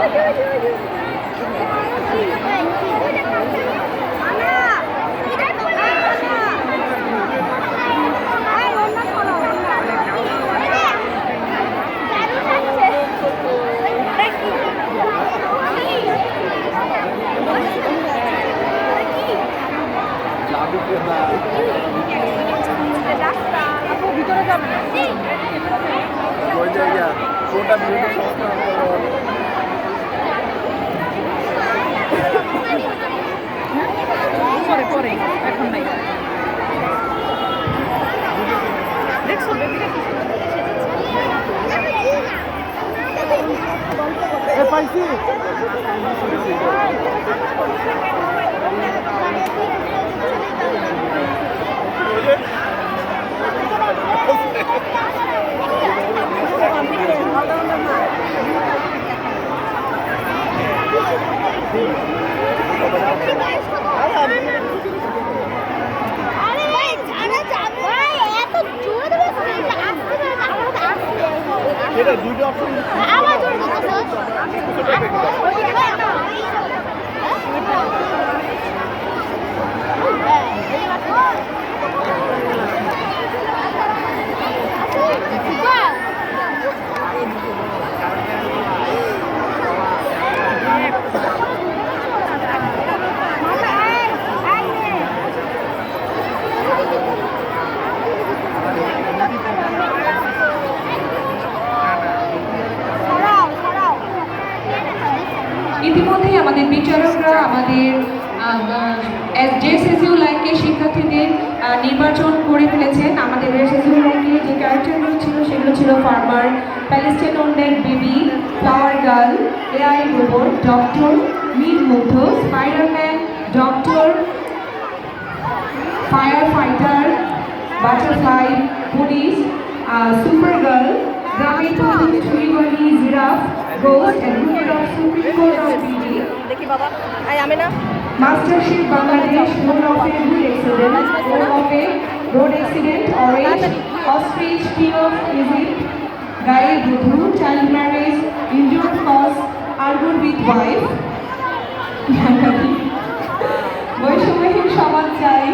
ভিতরে যাবে পরে পরে এখন নাই দেখছো পাইছি ইতিমধ্যেই আমাদের বিচারকরা আমাদের জেএসইউ ল্যাংকে শিক্ষার্থীদের নির্বাচন করে ফেলেছেন। আমাদের জেএসইউ ল্যাংকে যে ক্যারেক্টারগুলো ছিল সেগুলো ছিল farmer, Palestine wounded baby, flower girl, AI robot, doctor, মিড Mugdho, spiderman, doctor, fire fighter, butterfly, police, super girl, গ্রামীণ প্রতীক, ছুরিবাহী, giraffe, ghost, advocate of supreme court of পিডি, দেখি বাবা আমি না মাস্টারশিপ Bangladesh, road of a road accident, orange, ostrich, king of Egypt, guide বধূ, চাইল্ড ম্যারেজ, ইনজুর কজ, আর্গুন উইথ ওয়াইফ, বৈষম্যহীন সমাজ চাই।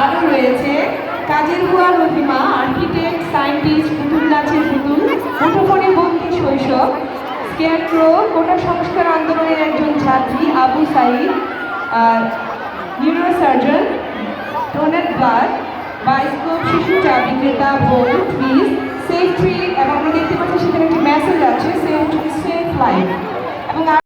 আরও রয়েছে কাজের বুয়া রহিমা, আর্কিটেক্ট, সায়েন্টিস্ট, পুতুল নাচের পুতুল, মুঠোফোনে বন্দী শৈশব, স্কেয়ারক্রো, কোটা সংস্কার আন্দোলনের একজন ছাত্রী Abu Sayeed, neurosurgeon, donate blood, bioscope, শিশু চা বিক্রেতা, ভোল্ট, মিস, সেফ ট্রি এবং আমরা দেখতে